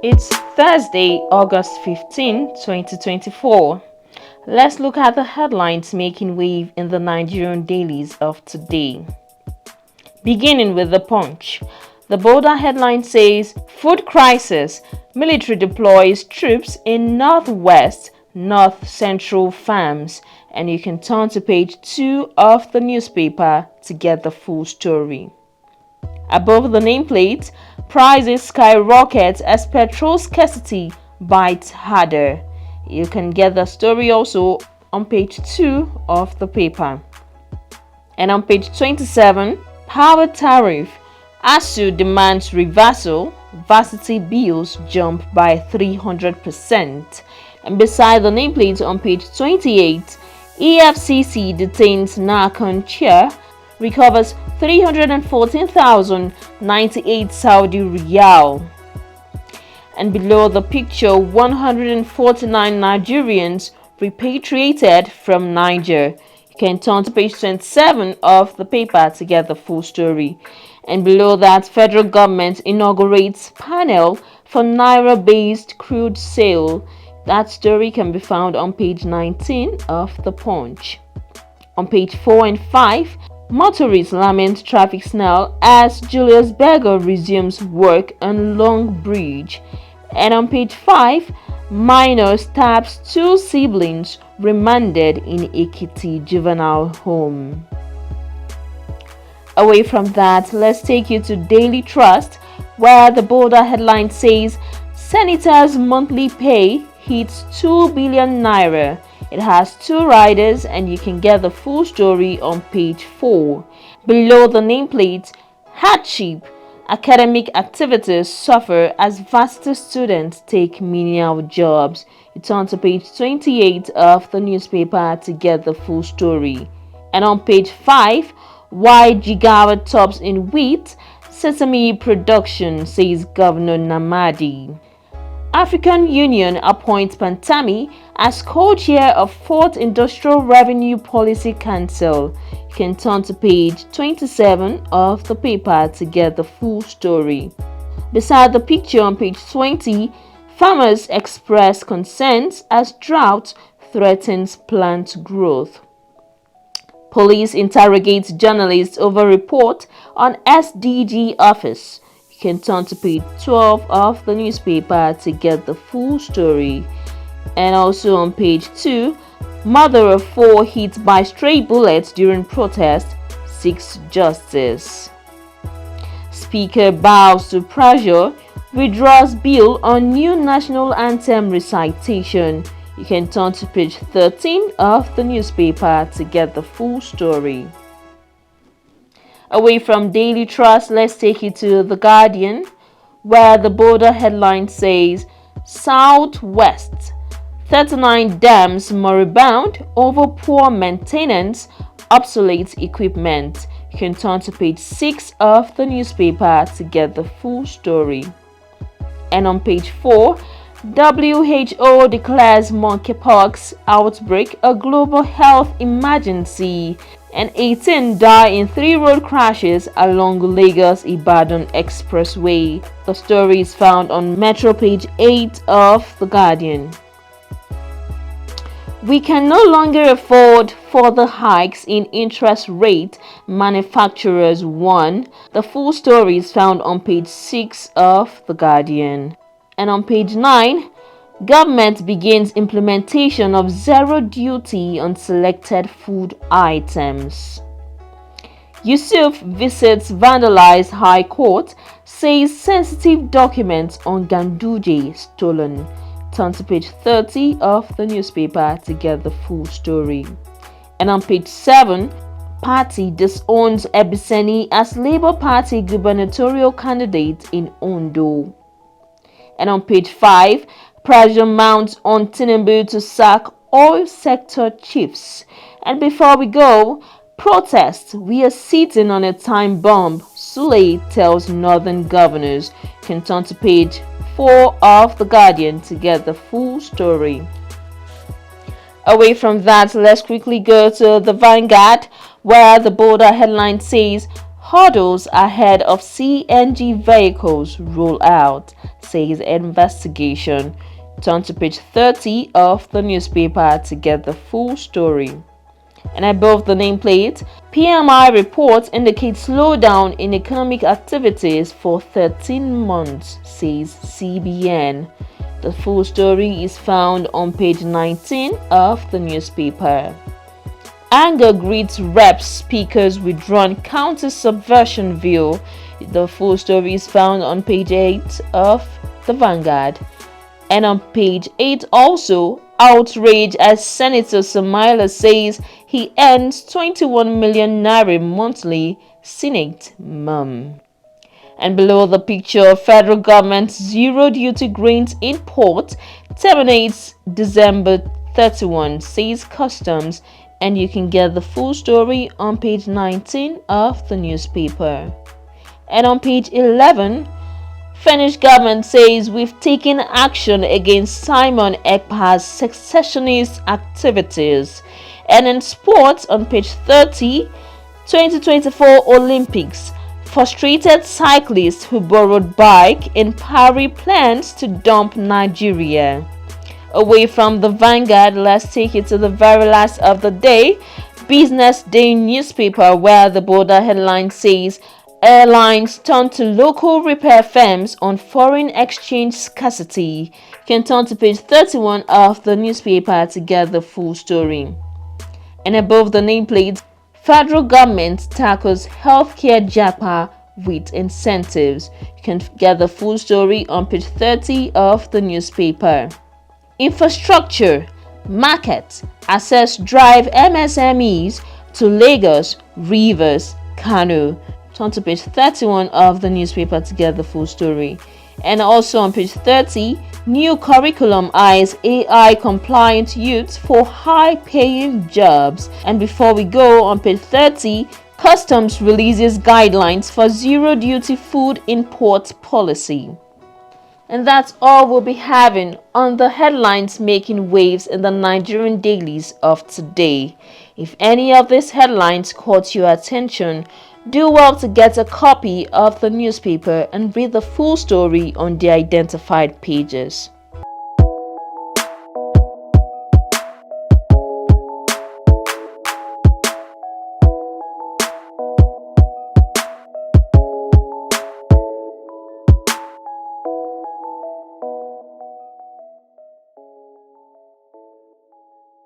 It's Thursday, August 15, 2024. Let's look at the headlines making wave in the Nigerian dailies of today. Beginning with the Punch. The bolder headline says, Food crisis, military deploys troops in northwest, north central farms. And you can turn to page 2 of the newspaper to get the full story. Above the nameplate, prices skyrocket as petrol scarcity bites harder. You can get the story also on page 2 of the paper. And on page 27, power tariff. ASUU demands reversal. Varsity bills jump by 300%. And beside the nameplate on page 28, EFCC detains Narcon chair, recovers 314,098 Saudi Riyal. And below the picture, 149 Nigerians repatriated from Niger. You can turn to page 27 of the paper to get the full story. And below that, federal government inaugurates panel for Naira-based crude sale. That story can be found on page 19 of the Punch. On page 4 and 5, motorists lament traffic snarl as Julius Berger resumes work on Long Bridge. And on page 5, minor stabs 2 siblings remanded in Ekiti juvenile home. Away from that, let's take you to Daily Trust, where the bolder headline says, Senators' monthly pay hits 2 billion naira. It has 2 riders, and you can get the full story on page 4. Below the nameplate, hardship. Academic activities suffer as varsity students take menial jobs. You turn to page 28 of the newspaper to get the full story. And on page 5, why Jigawa tops in wheat, sesame production, says Governor Namadi. African Union appoints Pantami as co-chair of 4th Industrial Revenue Policy Council. You can turn to page 27 of the paper to get the full story. Beside the picture on page 20, farmers express concerns as drought threatens plant growth. Police interrogates journalists over report on SDG office. You can turn to page 12 of the newspaper to get the full story. And also on page 2, mother of 4 hit by stray bullets during protest seeks justice. Speaker bows to pressure, withdraws bill on new national anthem recitation. You can turn to page 13 of the newspaper to get the full story. Away from Daily Trust, let's take you to The Guardian, where the bolder headline says, Southwest, 39 dams moribund over poor maintenance, obsolete equipment. You can turn to page 6 of the newspaper to get the full story. And on page 4, WHO declares monkeypox outbreak a global health emergency, and 18 die in 3 road crashes along Lagos-Ibadan Expressway. The story is found on Metro page 8 of The Guardian. We can no longer afford further hikes in interest rate, manufacturers warn. The full story is found on page 6 of The Guardian. And on page 9, government begins implementation of zero duty on selected food items. Yusuf visits vandalized High Court, says sensitive documents on Ganduje stolen. Turn to page 30 of the newspaper to get the full story. And on page 7, party disowns Ebiseni as Labour Party gubernatorial candidate in Ondo. And on page 5, pressure mounts on Tinubu to sack oil sector chiefs. And before we go, protest. We are sitting on a time bomb, Sule tells northern governors. You can turn to page 4 of The Guardian to get the full story. Away from that, let's quickly go to the Vanguard, where the bolder headline says, Hurdles ahead of CNG vehicles roll out, says investigation. Turn to page 30 of the newspaper to get the full story. And above the nameplate, PMI reports indicate slowdown in economic activities for 13 months, says CBN. The full story is found on page 19 of the newspaper. Anger greets reps speakers withdrawn counter-subversion bill. The full story is found on page 8 of the Vanguard. And on page 8 also, outrage as Senator Samaila says he earns 21 million naira monthly, Senate mum. And below the picture, federal government's zero duty grains import terminates December 31, says customs. And you can get the full story on page 19 of the newspaper. And on page 11, Finnish government says we've taken action against Simon Ekpa's secessionist activities. And in sports on page 30, 2024 Olympics, frustrated cyclist who borrowed bike in Paris plans to dump Nigeria. Away from the Vanguard, let's take it to the very last of the day, Business Day newspaper, where the border headline says airlines turn to local repair firms on foreign exchange scarcity. You can turn to page 31 of the newspaper to get the full story. And above the nameplate, federal government tackles healthcare japa with incentives. You can get the full story on page 30 of the newspaper. Infrastructure, market, access drive MSMEs to Lagos, Rivers, Kano. Turn to page 31 of the newspaper to get the full story. And also on page 30, new curriculum eyes AI compliant youths for high paying jobs. And before we go, on page 30, customs releases guidelines for zero duty food import policy. And that's all we'll be having on the headlines making waves in the Nigerian dailies of today. If any of these headlines caught your attention, do well to get a copy of the newspaper and read the full story on the identified pages.